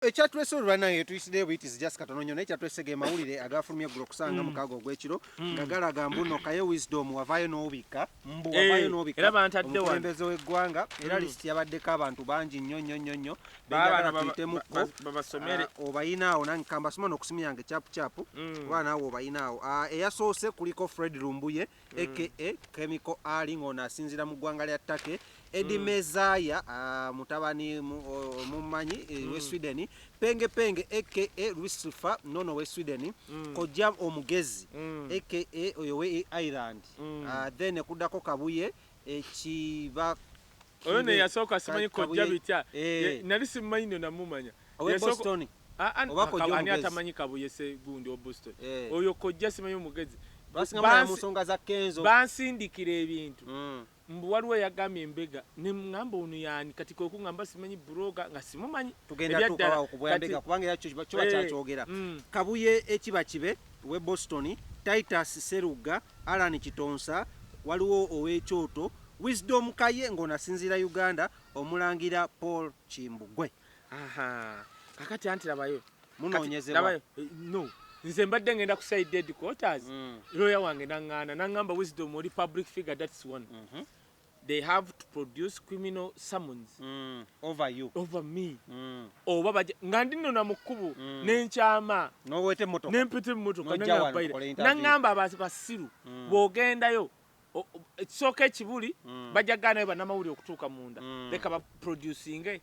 Ekyatwese olwanange tuyiside bwiti just katononyo naye kyatwese ge mawulire agafulumye ggulo kusanga mukago ogw'ekiro nga galaga mbuno kaye wisdom wavayo n'obika mbu wavayo n'obika era bantadde wano omukulembeze w'eggwanga era lisiti yabaddeko abantu bangi nnyo babasomere obayinaawo nange kambasoma n'okusimu yange capu kuba naawe obayinaawo eyasoose kuliko Fred Lumbuye aka Chemical Ali ng'ono asinzira mu ggwanga lya Ttake Edi Mezaya mutabani mumanyi we Sweden Penge aka Lucifer nono we Sweden Kojja omugezi aka oyo we Ireland then kuddako Kabuye ekiba oyo ne yasooka simanyi Kojja bitya nali simanyi namumanya we Boston oba Kojja ani atamanyi Kabuye se gundi o Boston oyo Kojja simanyi omugezi basinga mu nsonga za Kenzo bansindikira ebintu mbu waliwo yagambye Mbega ne ngamba ono yani kati kwe kungamba simanyi bloga nga simumanyi tugenda tukawa okubwa Mbega kubanga yakyo kiba kyakyogera Kabuye ekiba kibe we Boston Titus Seruga Alan Kitonsa waliwo ow'ekyoto Wisdom Kaye ng'onasinzira Uganda omulangira Paul Chimbugwe kakati anti labayo munoonyezebwa no nze mbadde ngenda ku side headquarters lawyer wange nangamba Wisdom oli public figure, that's one. They have to produce criminal summons over me oba nga ndino na mukubu n'enkyama n'owete motoka n'empite motoka nangamba basiru bwogendayo ekisooka ekibuli bajaganayo bannamawulire okutuuka munda leka baproducing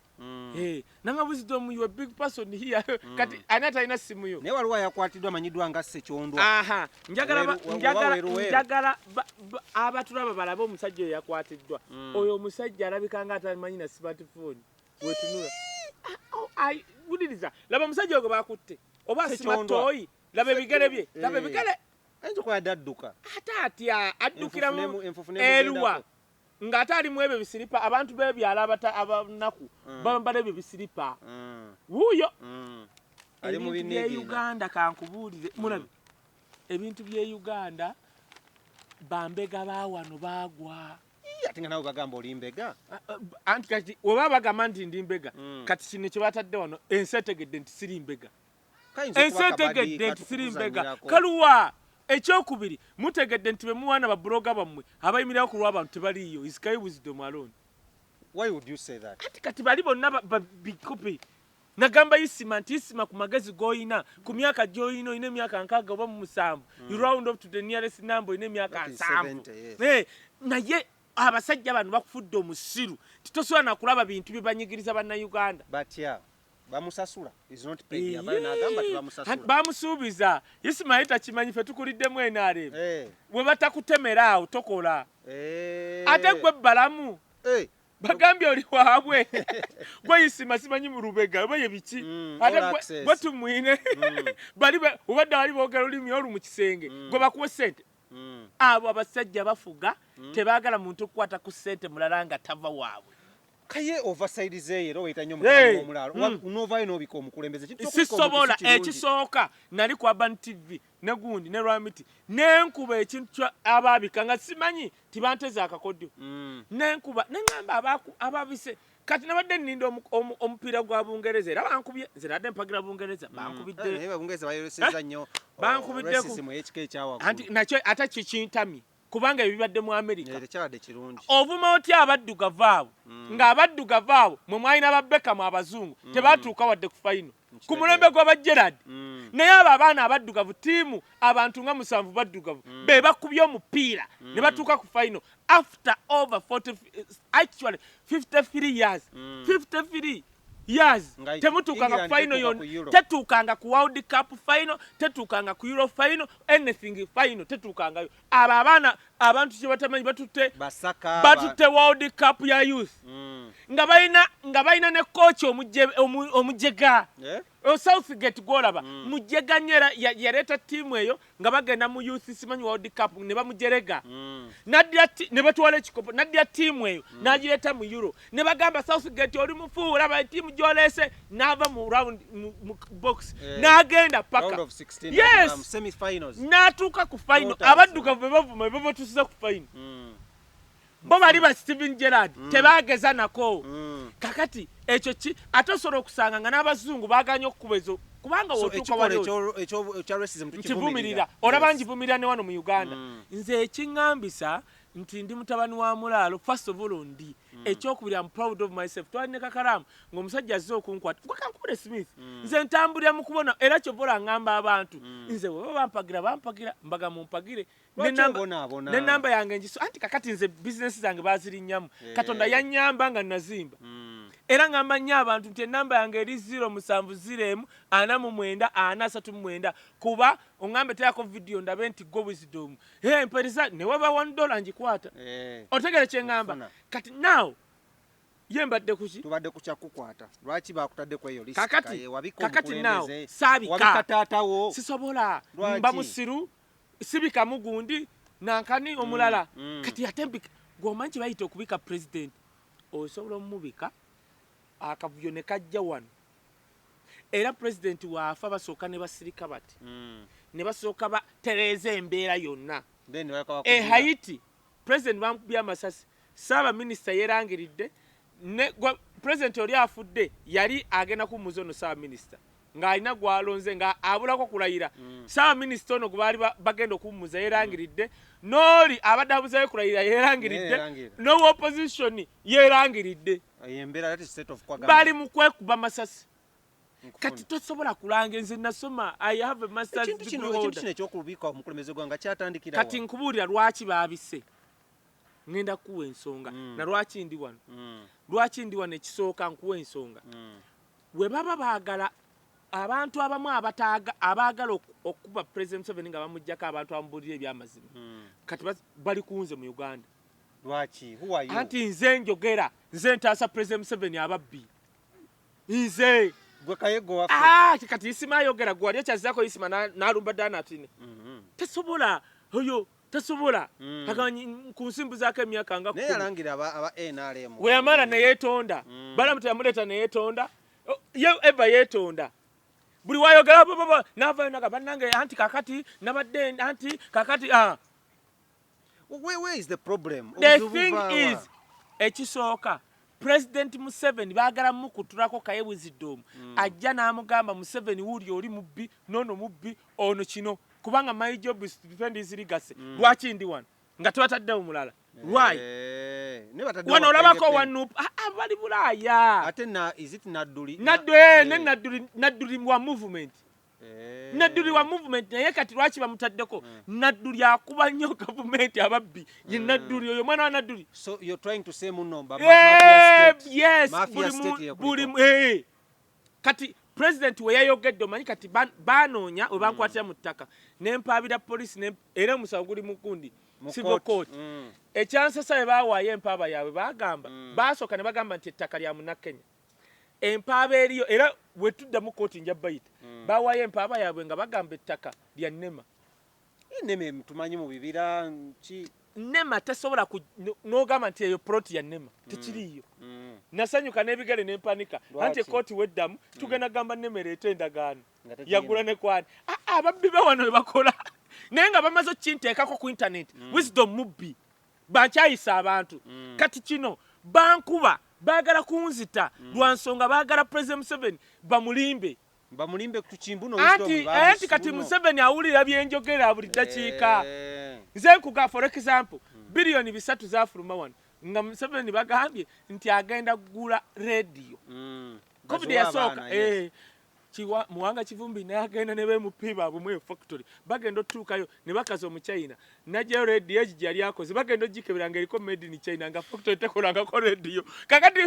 nanga Wisdom you a big person here kati ani atalina simu yo naye waliwo ayakwatiddwa amanyiddwa nga Ssekyondwa njagala abatulaba balabe omusajja oyo yakwatiddwa oyo omusajja alabika nga atamanyi na smartphone wetunula wuliriza laba omusajja ogwo bakutte oba smartphone laba ebigere bye laba ebigere enzokola dadduka ate atya addukira erwa ng'ate ali mu ebyo bisiripa abantu b'ebyalo abanaku bambala ebyo bisiripa wuuyo ebintu bye Uganda kankubuulire mulabe ebintu bye Uganda bambega baawano baagwa ate nga nawe bagamba oli Mbega anti kati weba bagamba nti ndi Mbega kati kino kye batadde wano ensi etegedde nti siri Mbega ensi etegedde nti siri Mbega kaluwa ekyokubiri mutegedde nti bemuwana babloga bammwe abayimirawo ku lw'abantu tebaliiyo is Kai Wisdom alone. Why would you say that? Kati bali bonna bikopi nagamba Isima nti Isima ku magezi goyina ku myaka gyoyina ine myaka nkaaga oba mu musanvu you round up to the nearest number ine myaka nsanvu naye abasajja bano bakufudde omusiru titosobola nakulaba bintu bibanyigiriza banna Uganda bamusasula is not paid abana agamba tibamusasula bamusuubiza Isima takimanyi fe tukuliddemu NRM we batakutemera awo tokola ate gwe balamu bagambye oli waabwe gwe Isima simanyi mu Lubega oba ye biki ate gwe tumwine bali obadde bali boogera olulimi olu mu kisenge gwe bakuwe ssente abo abasajja bafuga tebaagala muntu okukwata ku ssente mulala nga tava waabwe kaye overside zeero wayita nnyo mukama omulalo unovayo n'obika omukulembeze sisobola ekisooka nali ku Urban TV ne gundi ne Rwamiti nenkuba ekintu abaabika nga simanyi tibanteze akakodyo nenkuba nengamba ababise kati nabadde nninda omupiira gwa Bungereza era bankubye nze nadde mpagira Bungereza bankubidde Bungereza bayoleseza nnyo racism ekika ekyawaggulu anti nakyo ate kikintamye kubanga ebibadde mu America kyabadde kirungi ovuma otya abaddugavu abo ng'abaddugavu abo mwe mwalina babbeka mu abazungu tebatuuka wadde ku fayino ku mulembe gw'abajerad naye abo abaana abaddugavu tiimu abantu nga 7 baddugavu be bakubye omupiira ne batuuka ku fayino after over 53 years temutuukanga ku final yonna tetuukanga ku World Cup final tetuukanga ku Euro final anything final tetuukangayo abo abaana abantu kye batamanyi batutte World Cup ya youth nga balina ne coach omujega Southgate golaba mujega nyera yaleta tiimu eyo nga bagenda mu youth simanyi World Cup ne bamujerega ne batwala ekikopo nadya tiimu eyo n'agireta mu Euro ne bagamba Southgate oli mufuula ba tiimu gyolese n'ava mu round box n'agenda paka semi finals n'atuuka ku final abaddugavu be bavuma be batusiza ku final bo bali ba Steven Gerrard tebageza nako kakati ekyo atosobola okusanga nga n'abazungu baganye okubezo kubanga wotuka wali ekyo racism tukivumirira olaba njivumirira ne wano mu Uganda nze ekiŋŋambisa nti ndi mutabani wa mulaalo first of all ndi ekyokubiri I'm proud of myself twalina kakalamu ng'omusajja azze okunkwata gwakankubule Smith nze ntambulira mu kubona era kyobola ngamba abantu nze bwe bampagira mbaga mumpagire ne namba yange njiso anti kakati nze business zange bazirinnyamu Katonda yannyamba nga nazimba era ngamba nnyo abantu nti enamba yange eri 07049 kuba ongambe teako video ndabe nti go wisdom mperiza ne waba $1 njikwata otegere kye ngamba kati now yembadde kuki tubadde kucha kukwata lwaki bakutadde kweyo list kakati now SABIKA tatawo sisobola mba musiru SABIKA mugundi nankani omulala kati atembika gomanchi bayita okubika president osobola omubika akavuyo ne kajja wano era president waafa basooka ne basirika bati ne basooka batereza embeera yonna Haiti president bamukubya amasasi saba minister yerangiridde ne president oli afudde yali agenda kumuza ono saba minister ng'alina gwalonze nga abulako kulayira saba minister ono gwe bagenda okumuza yerangiridde n'oli abadde abuzayo kulayira yerangiridde no opposition yerangiridde bali mu kwekuba masasi kati tosobola kulanga nze nasoma I have a master's degree holder ekyokubika omukulembeze gwanga kyatandikira kati nkubuulira lwaki baabise ngenda kuwa ensonga na lwaki ndi wano ekisooka nkuwa ensonga we baba baagala abantu abamu abaagala okuba President Museveni nga bamujjako abantu abamubuulira ebyamazima kati bali kunze mu Uganda lwaki who are you anti nze njogera nze ntaasa President Museveni ababbi nze gwe kayego waffe kati isima ayogera gwali ekyazako isima n'alumba danatine tasobola oyo tasobola ku nsimbu zaako emyaka nga naye yalangira aba NRM we yamala ne yeetonda balamuta yamuleeta ne yeetonda ye eva yeetonda buli wayogera baba n'avayo naga bannange anti kakati nabadde anti kakati where is the problem the thing is ekisooka President Museveni baagala mukutulako kaye wisdom ajja n'amugamba Museveni wuli oli mubbi nono mubbi ono kino kubanga my job is to defend his legacy lwaki ndi wano nga tubatadde omulala why wano olabako wanu bali Bulaaya ate na is it Nadduli Nadduli wa movement Nadduli wa movement naye kati lwaki bamutaddeko Nadduli akuba nnyo government ababbi ye Nadduli oyo mwana wa Nadduli so you're trying to say muno yes buli kati president we yayogedde omanyi kati banoonya we bankwatira mu ttaka n'empaabira police era omusawo guli mukundi civil court ekyansasa we baawaayo empaaba yaabwe bagamba basooka ne bagamba nti ettaka lya Munnakenya empaaba eriyo era we tuddamu kooti nja bayita baawaayo empaaba yaabwe nga bagamba ettaka lya Nema tumanyi mu bibira ki Nema tesobola n'ogamba nti eyo ploti ya Nema tekiriiyo nasanyuka n'ebigere n'empanika anti kooti weddamu tugenda gamba Nema ereeta endagaano yagula ne kwani ababbi be wano we bakola naye nga bamaze okinteekako ku internet wisdom mubbi bankyayisa abantu kati kino bankuba baagala kunzita lwa nsonga baagala President Museveni bamulimbe kuchimbuno anti kati Museveni awulira byenjogera buli ddakiika nze nkuga for example billioni 3 zafuluma wano nga Museveni bagambye nti agenda kugula radio covid yasooka muwanga kivumbi naye agenda ne beemupiba bumwe factory bagenda otuukayo ne bakaza omu China najjayo radio egi gyali akoze bagenda ogikebera nga eriko made in China nga factory tekolangako radio kakati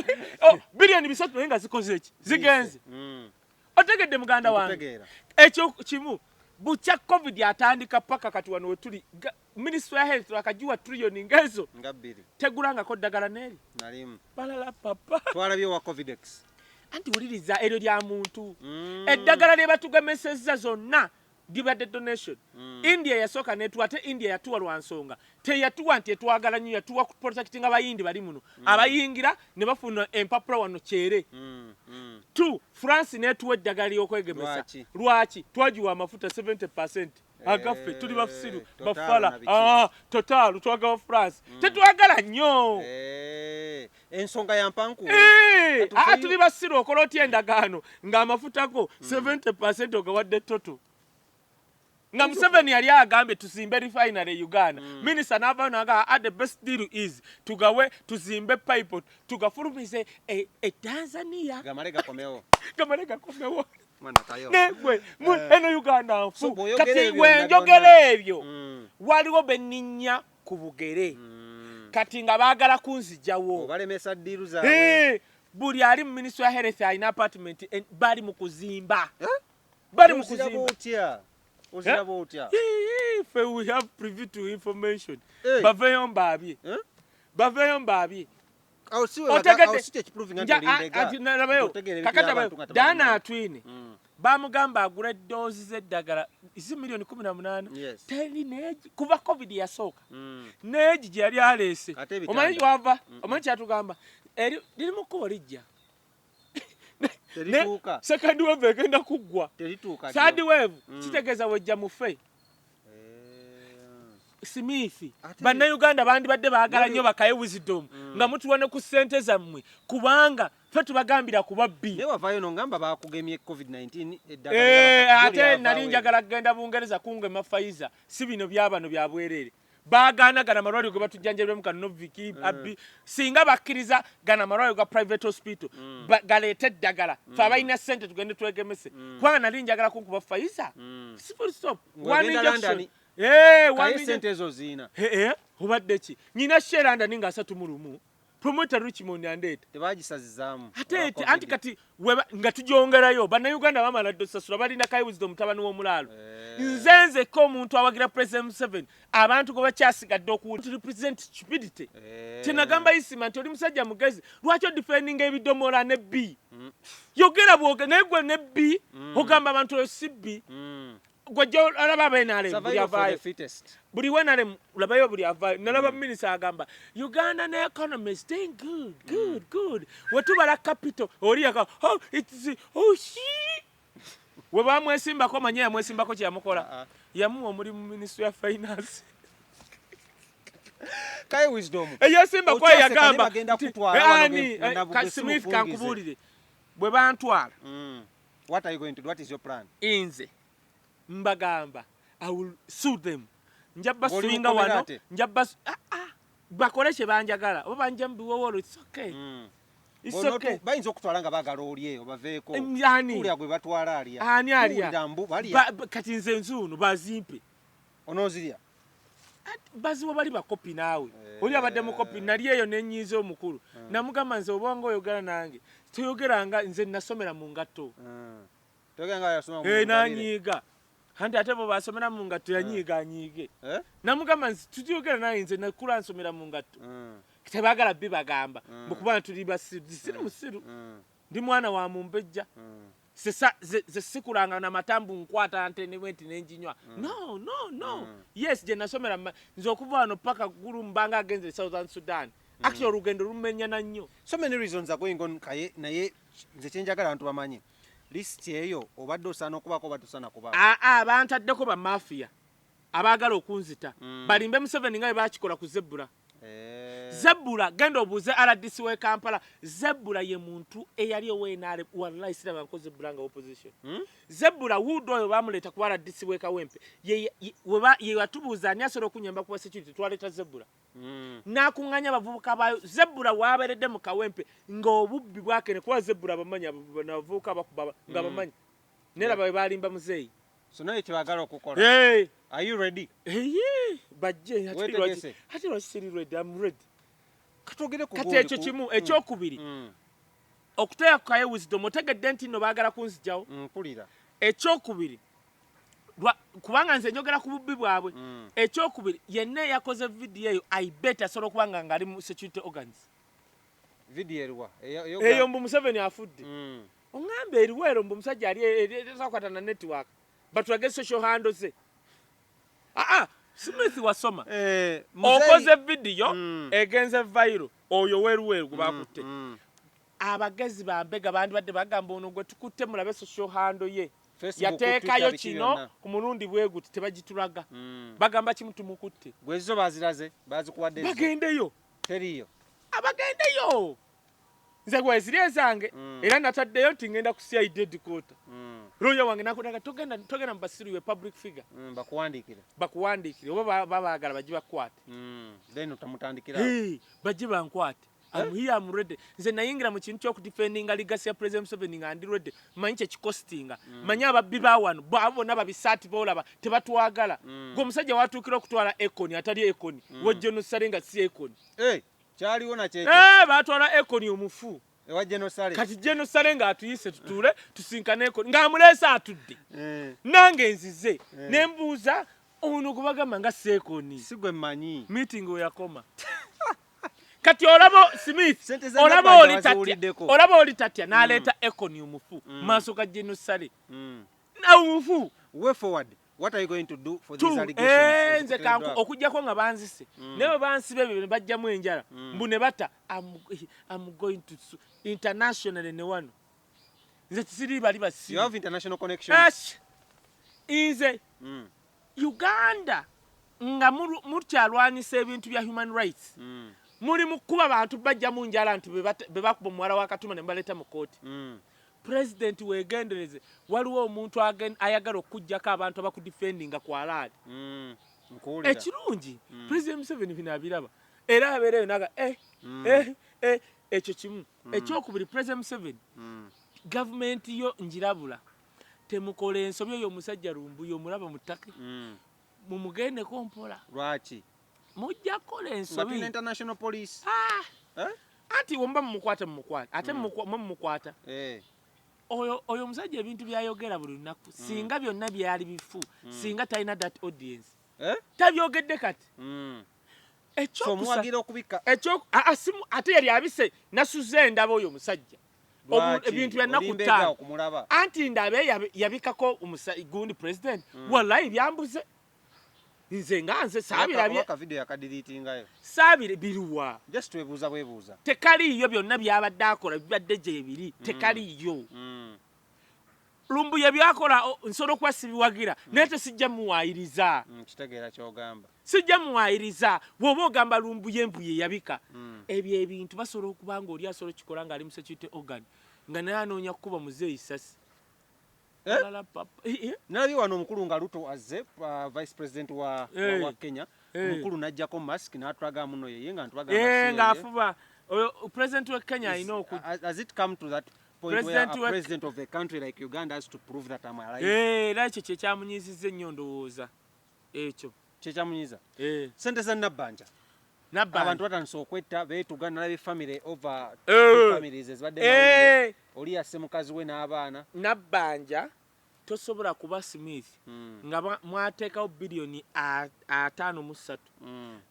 billioni 3 naye nga zikoze eki zigenze otegedde muganda wange ekyo kimu bucha covid atandika paka kati wano wetuli ministry ya health akajiwa trillion ngezo ngabiri tegulangako ddagala neri nalimu balala papa twalabye wa covidex anti wuliriza eryo lya muntu eddagala lye batugemesezza zonna dibadde donation India yasooka netuwa ate India yatuwa lwa nsonga teyatuwa nti etwagala nnyo yatuwa ku protecting abayindi bali muno abayingira ne bafuna empapula wano kyere France netuwa eddagala ly'okwegemesa lwaki twagiwa amafuta 70% agaffe tuli basiru bafala total twagala France tetwagala nnyo ensonga ya mpanku tuli basiru okola otya endagaano ng'amafutako 70% ogawadde toto nga Museveni yali agambye tuzimbe refinery Uganda minisita n'avaayo n'agamba the best deal is tugawe tuzimbe pipe tugafulumize Tanzania gamale gakomewo negwe eno Uganda nfu kati wenjogera ebyo waliwo benninya ku bugere kati nga baagala kunzijawo obalemesa ddiiru zaabwe buli ali mu ministry ya health alina apartment bali mu kuzimba we have privy to information baveyo mbabye dana atwine bamugamba agula dozi z'eddagala isi milioni 18 teri neji kuva covid yasooka neji gye yali aleese omanyi wava omanyi kyatugamba liri mu kkubo lijja second wave egenda kuggwa third wave kitegeeza wejja mufe Smith bannayuganda bandibadde baagala nnyo bakaye wisdom nga mutuwa ne ku ssente zammwe kubanga ffe tubagambira kuba bbi naye wavaayo nongamba baakugemye covid-19 ate nali njagala kugenda bungereza kungema Pfizer si bino byabano bya bwerere baagaana gana amalwaliro ge batujjanjabiremu kano Noviki abbi singa bakkiriza gana amalwaliro ga private hospital galeete eddagala fe abalina ssente tugende twegemese kubanga nali njagala kunkuba Pfizer full stop one injection sente ezo ziina obadde ki nyina sheranda ninga 3 promoter Richmond andete tebagisazizaamu ate anti kati nga tujongerayo bannayuganda bamala dosasula balina kai wisdom mutabani w'omulaalo nzenze ko omuntu awagira president M7 abantu go bakyasigadde okuwulira represent stupidity tinagamba isima nti oli musajja mugezi lwaki defending ebidomola ne B yogera bwoge negwe ne B ogamba abantu osibbi gwajo alaba benale buli wenale labayo buli ava nalaba minister agamba Uganda na economy is doing good wetubala capital oliyaka she we bamwesimba ko manya mwesimba ko kyamukola yamu omuli mu ministry ya finance kai wisdom yasimba ko yagamba agenda kutwala KingSmith kankubulire bwe bantwala what are you going to do? What is your plan? Inze mbagamba I will sue them njabba swinga wano njabba bakoleshe banjagala oba banjambi wowolo it's okay it's okay bayinza okutwala nga bagala olye obaveeko uli agwe batwala aliya ani aliya kati nze nzuno bazimpe onozirya baziwo bali bakopi naawe oli abadde mu kopi nali eyo nenyiza omukulu namugamba nze obongo oyogera nange toyogeranga nze nasomera mu ngatto togenga yasoma mu nanyiga handi ate bo basomera mu ngatto yanyiga anyige namugamba nze tutiyogera naye nze nakula nsomera mu ngatto kitebagala bibagamba mukubana tuli basiru musiru ndi mwana wa mumbejja ze sikulanga na matambu nkwata ante ne wenti nenjinywa no yes je nasomera nze okuva wano paka guru mbanga agenze Southern Sudan actually rugendo rumenya na nnyo so many reasons are going on kaye naye nze kyenjagala abantu bamanye list eyo obadde osana okubako batusana kuba abantu addeko ba mafia abagala okunzita balimbe Museveni nga bakikola ku Zebula Zebula gendo obuze RDC we Kampala Zebula ye muntu eyali owenale wallahi sira bankoze Zebula nga opposition Zebula wudo oyo bamuleta ku RDC we Kawempe ye watubuza ani asoro kunyamba kuba security twaleta Zebula nakunganya bavubuka bayo Zebula waberedde mu Kawempe nga obubbi bwake ne kwa Zebula bamanya bavubuka bakubaba nga bamanya nera bawe balimba muzeyi so naye tebagala okukola are you ready bajje hati wasiri ready I'm ready katogere ku kati ekyo kimu ekyokubiri okuteya kaye wisdom otegedde nti no bagala kunzijawo mpulira ekyokubiri kubanga nze njogera ku bubbi bwabwe ekyokubiri yenna yakoze video eyo I bet asobola kubanga ngali mu security organs video erwa eyo mbu Museveni afudde ongambe eriwero mbu musajja ali ezakwata na network batwage social handles Smith wasoma okoze video egenze viral oyo weruweru kubakutte abagezi bambega bandi badde bagamba ono gwe tukutte mulabe social handle ye yateekayo kino ku mulundi bweguti tebagitulaga bagamba kimu tumukutte gwezo baziraze bazikuwadde bagendeyo teriyo abagendeyo nze gweziri ezange era nataddeyo nti ngenda ku CID headquarter looya wange nakutaka togenda mbasiriwe public figure bakuwandiikire oba babaagala bajje bakwate then utamutandikira bajje bankwate I'm here, I'm ready. Nze nayingira mu kintu ky'okudefendinga legacy ya President Museveni nga ndi ready. Manyi kye kikostinga. Manyi ababbi bawano babona babisaati boolaba tebatwagala. Gwe omusajja watuukira okutwala ekoni atali ekoni. Wojja nosale nga si ekoni. Kyaliwo na kyekyo. Batwala ekoni omufu. Ewa Genosale. Kati Genosale nga atuyise tutuule tusinkane ekoni. Nga amuleesa atudde. Nange nzize. Ne mbuuza ono gwe bagamba nga si ekoni. Si gwe mmanyi. Meeting yakoma. Kati olabo Smith olabo oli tatya n'aleeta ekoni omufu maaso ga Genosale na omufu. Way forward, what are you going to do for these allegations? Nze kanku okujjako nga banzise naye bansibe bye bajjamu enjala mbu ne bata I'm going to internationally ne wano nze tisiri bali basi. You have international connections. Nze Uganda nga mukyalwanisa ebintu bya human rights muri mukuba abantu bajja mu njala nti be bakuba muwala wa Katuma ne baleta mu kooti. President wegendereze waliwo omuntu ayagala okujjako abantu abakudefendinga kwalaali. Ekirungi President Museveni bino abiraba era abeereyo naga ekyo kimu. Ekyokubiri President Museveni gavumenti yo njirabula temukola ensobi oyo omusajja lumbuyo omulaba mu ttaka mumugendeko mpola. Lwaki? Mujja kola ensobi. But international police. Ati womba mumukwata ate mumukwata. Oyo musajja ebintu byayogera buli lunaku singa byonna byali bifu singa talina that audience tabyogedde kati. Muwagira okubika. Ate yali abise nasuze endaba oyo musajja ebintu byanaku ttaano anti ndabe yabikako gundi president wallahi byambuze. Nze nganze saabirabye ka video yakadilitingayo saabire biruwa just webuuza tekaliyo byonna byabadde akola bibadde gye ebiri tekaliyo lumbuye byakola nsobola okwasibiwagira naye tesijja muwaayiriza kitegeera ky'ogamba sijja muwaayiriza bw'oba ogamba lumbuye mbuye yabika ebyo ebintu basobola okuba nga oli asobola kikola ng'ali mu security organ nga naye anoonya kukuba muzeeyi sasi. Nali wano omukulu nga Ruto azze vice president wa Kenya omukulu najjako mask n'atulaga muno yeye nga ntulaga ng'afuba president wa Kenya alina has it come to that point where a president of a country like Uganda has to prove that I'm alive? Era ekyo kye kyamunyizizza ennyo ndowooza ekyo kye kyamunyiza. Sente za Nabbanja abantu batandise okwetta beetuga nalaba family over families ezibadde oli yasse mukazi we n'abaana. Nabbanja tosobola kuba Smith nga mwateekawo biliyoni 53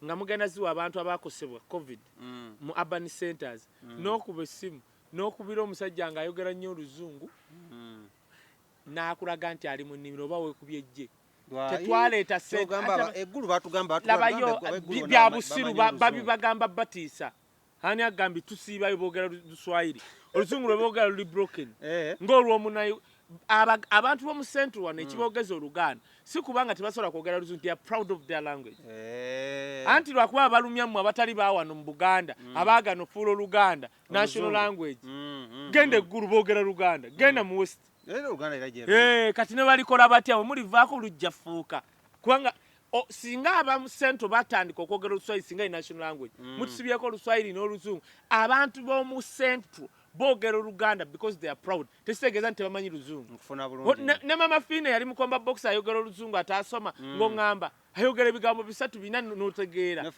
nga mugenda ziwa abantu abakosebwa COVID mu urban centers n'okuba essimu n'okubira omusajja nga ayogera nnyo oluzungu n'akulaga nti ali mu nnimiro oba weekubye ejje. Tetwaleeta eggulu batugamba bya busiru babibagamba batiisa. Hani Agambye tusiibayo boogera Luswayiri oluzungu lwe boogera luli broken ng'olw'omunayo abantu b'omu central wano ekiboogeza Oluganda si kubanga tebasobola kwogera luzungu they are proud of their language. Anti lwakuba abalumyamu abatali baawano mu Buganda abaagana ofuula Oluganda national language genda eggulu boogera Luganda genda mu west kati ne balikola batya bwe mulivaako lujja fuuka kubanga singa abamu central batandika okwogera Oluswayiri singa national language mutusibyeko Oluswayiri n'Oluzungu abantu b'omu central boogera Oluganda because they are proud tekitegeeza nti tebamanyi Luzungu. Ne mama Fine yali mukomba box ayogera Oluzungu ataasoma ng'oŋŋamba ayogera ebigambo 3-4 n'otegeera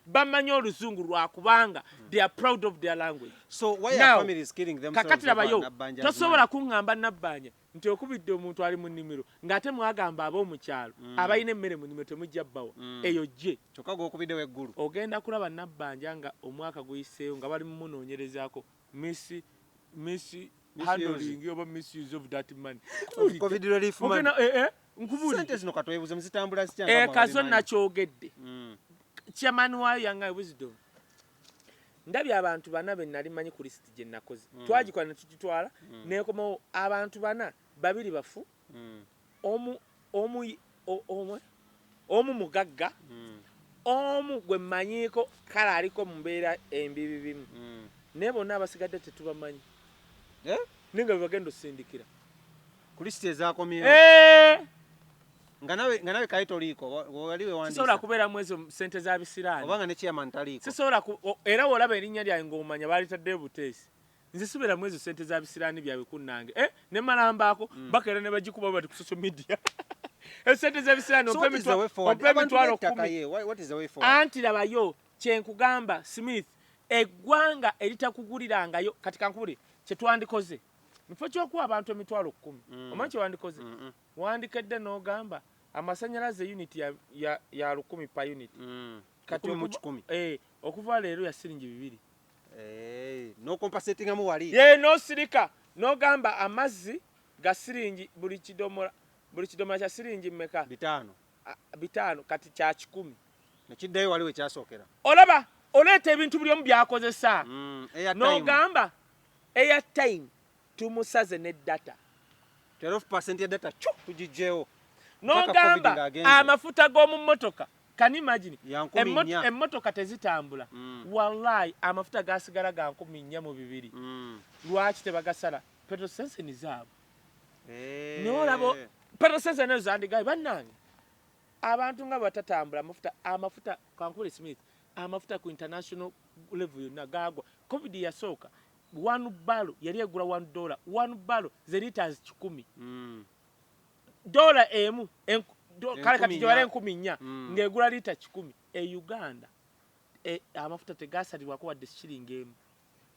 bamanyi Oluzungu lwakubanga they are proud of their language. So why are families killing themselves? Kakati labayo tosobola kuŋŋamba Nabbanja nti okubidde omuntu ali mu nnimiro ng'ate mwagamba ab'omu kyalo abalina emmere mu nnimiro temujja bbawa eyo gye kyokka gw'okubidde weggulu. Ogenda kulaba Nabbanja nga omwaka guyiseeyo nga bali mu munoonyerezaako handling oba misuse of that money. COVID relief money. Sente zino katwebuuze muzitambula zitya kazo nakyogedde chairman wa Young Wisdom ndabye abantu bana be nali manyi ku list gye nakoze twagikola ne tugitwala nekomawo abantu bana babiri bafu omu mugagga omu gwe mmanyiiko kale aliko mu mbeera embibi bimu naye bonna abasigadde tetubamanyi ninga bwe bagenda osindikira ku lisiti ezaakomyewo nga nawe kale toliiko wali wewandiisa sisobola kubeeramu ezo ssente za bisiraani obanga ne chairman taliiko sisobola era wolaba erinnya lyange ng'omanya baalitaddeyo buteesi nze sibeeramu ezo ssente za bisiraani byabwe kunnange ne malambaako bakeera ne bagikuba bati ku social media esente z'ebisiraani ompe emitwalo 10 anti labayo kyenkugamba Smith eggwanga eritakugulirangayo kati kankubuli kyetwandikoze mufo ky'okuwa abantu emitwalo 10 omanyi kyewandikoze wandikedde n'ogamba amasanyalaze unit ya 100 pa unit kati okuva leero ya siringi 2 n'okompasetingamu wali n'osirika n'ogamba amazzi ga siringi buli kidomola kya siringi mmeka 5 kati kya 10 nekiddayo waliwo ekyasookera olaba oleeta ebintu buli omu byakozesa n'ogamba airtime tumusaze ne data 12% ya data tugijjeewo n'ogamba amafuta g'omu mmotoka can you imagine emmotoka tezitambula wallahi amafuta gasigala ga 14,200 lwaki tebagasala petrosenseni zaabo n'olabo petrosenseni zandigaye bannange abantu nga batatambula amafuta kankule Smith amafuta ku international level yonna gagwa covid yasooka 1 balo yali egula $1 1 balo ze liters 10 dola emu kale kati jwale 10 ngegula lita 10 Uganda amafuta tegasalirwako wadde shilingi emu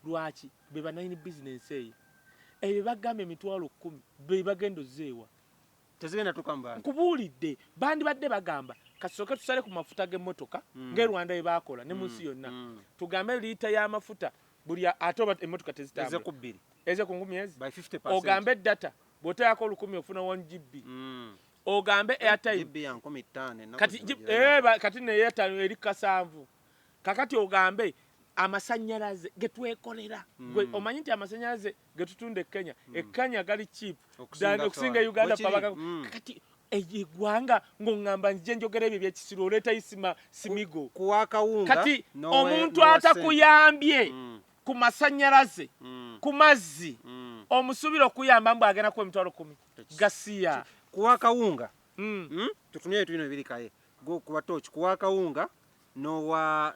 lwaki be banayini business eyo bagamba emitwalo 10 be bagendo zeewa tezigenda tukamba kubuulidde bandi badde bagamba kasooke tusale ku mafuta g'emmotoka ng'Rwanda bwe baakola ne munsi yonna tugambe liita y'amafuta buli atoba emmotoka tezitambula eze ku 10 by 50% ogambe data bw'oteekako 10 ofuna 1 GB ogambe airtime kati ne airtime eri kasanvu kakati ogambe amasanyalaze getwekolera gwe omanyi nti amasanyalaze getutunda e Kenya gali cheap okusinga Uganda pabaga kati egwanga ng'ongamba nje njogera ebyo byekisiro oleeta isima simigo kuwakawunga kati omuntu atakuyambye ku masanyalaze ku mazzi omusubira okuyamba mbu agenda ku emitwalo 10 gasiya kuwakawunga tutumye ebintu bino ebiri kaye kuba tochi kuwakawunga nowa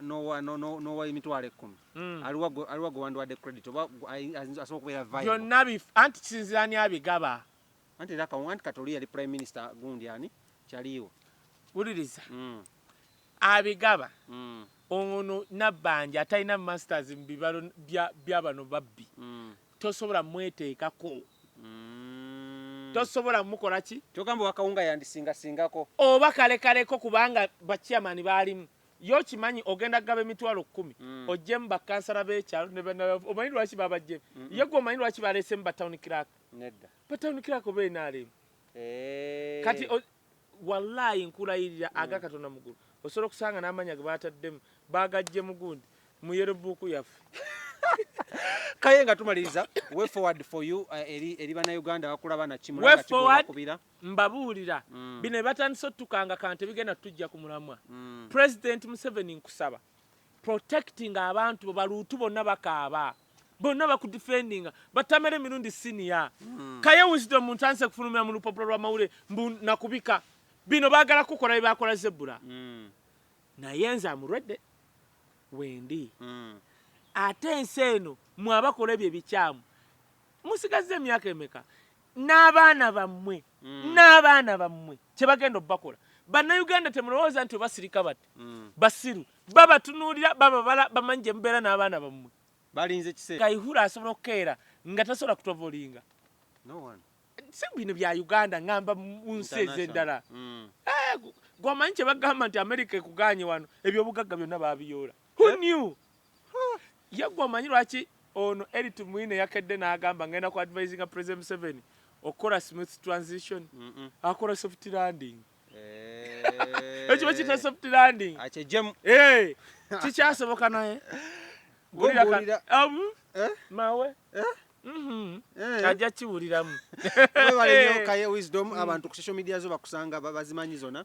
emitwalo 10 aliwa gwe wandiwadde credit oba asobola okubeera viable byonna anti kisinzirani abigaba anti era anti katoli yali prime minister gundi ani kyaliwo wuliriza abigaba ono nabbanja atalina masters mu bibalo bya bano babbi tosobola mweteekako tosobola mukola ki kyogamba wakawunga yandisingasingako oba kalekaleko kubanga bachairman baalimu yo kimanyi ogenda gaba emitwalo 10 ojjemu bakansala b'ekyalo omanyi lwaki babajjemu ye gwe omanyi lwaki baleesemu batown clerk nedda batown clerk oba enaalemu kati wallahi nkulayirira aga Katonda mugulu osobola okusanga n'amanya ge baataddemu bagajjemu gundi mu yerobuuku yaffe kaye nga tumaliriza way forward for you eri bannayuganda bakulaba na kimulanga kibakubira mbabuulira bino batandise otukanga kante bigenda tujja ku mulamwa President Museveni nkusaba protecting abantu baluutu bonna bakaaba bonna bakudefendinga batamere mirundi senior kaye wisdom muntanse kufulumira mu lupapula lwa mawule mbu nakubika bino baagala kukola bye bakola Zebula naye nze amulwadde wendi ate ensi eno mwabakola ebyo ebikyamu musigaze emyaka emeka n'abaana bammwe kye bagenda obbakola bannayuganda temulowooza nti obasirika bati basiru babatunuulira bababala bamanje mubeera n'abaana bammwe balinze kiseera kayihura asobola okukeera nga tasobola kutovolinga si bino bya Uganda ngamba mu nsi ez'eddala gwamanyi kye bagamba nti America ekuganye wano ebyobugagga byonna babiyoola who knew yagwa omanyi lwaki ono Eritu Mwine yakedde n'agamba ngenda ku advisinga President Museveni okola smooth transition akola soft landing ekyo bakiyita soft landing kikyasoboka naye mawe ajja kiwuliramu webale Kaye Wisdom abantu ku social media zo bakusanga bazimanyi zona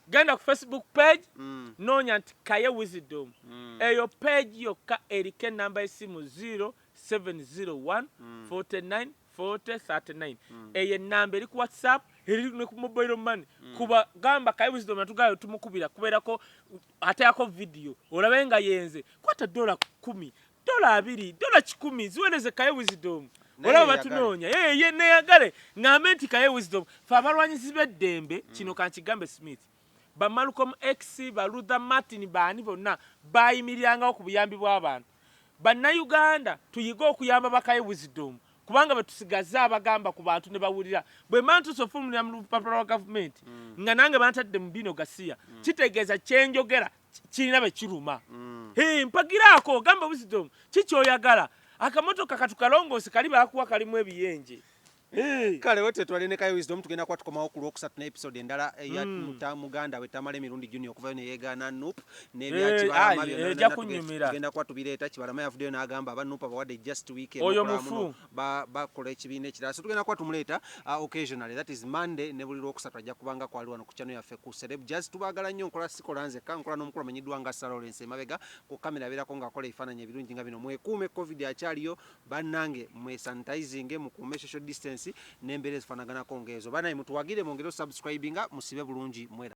genda ku Facebook page noonya nti Kaye Wisdom eyo page yokka eriko enamba y'essimu 0701 49 40 39 eyo enamba eri ku WhatsApp eri ne ku mobile money kuba gamba Kaye Wisdom natugayo tumukubira kubeerako ateako video olabe nga yenze kwata $10 $20 $10 ziweereze Kaye Wisdom olaba batunoonya ye neyagale ngambe nti Kaye Wisdom fe abalwanyizi b'eddembe kino kankigambe Smith ba Malcolm X ba Luther Martin baani bonna bayimiriranga ku buyambi bw'abantu bannayuganda tuyiga okuyamba ba Kaye Wisdom kubanga betusigaza abagamba ku bantu ne bawulira bwe mantu sofumulira mu lupapula lwa government nga nange bantadde mu bino gasiya kitegeeza kyenjogera kirina be kiruma mpagiraako gamba Wisdom kikyoyagala akamotoka katukalongoose kali baakuwa kalimu ebiyenje kale wote twalene Kaye Wisdom tugenda kwa tukomawo ku lwokusatu ne episode endala ya Muganda wetamala emirundi junior okuvayo ne yeegaana Nup n'ebyakibalama byonna tugenda kwa tubireeta Kibalama yavuddeyo n'agamba aba Nup abawadde just week bakola ekibiina ekirala so tugenda kwa tumuleeta occasionally that is Monday ne buli lwokusatu ajja kubanga kwali wano ku channel yaffe ku Celeb Jazz tubaagala nnyo nkola sikola nzekka nkola n'omukulu amanyiddwa nga Lawrence emabega ku kamera abeerako ng'akola ebifaananyi ebirungi nga bino mwekuume covid akyaliyo bannange mwesanitizing mukuume social distance n'embeera ezifaanaganako ng'ezo banaye mutuwagire mwongere subscribinga musibe bulungi mwera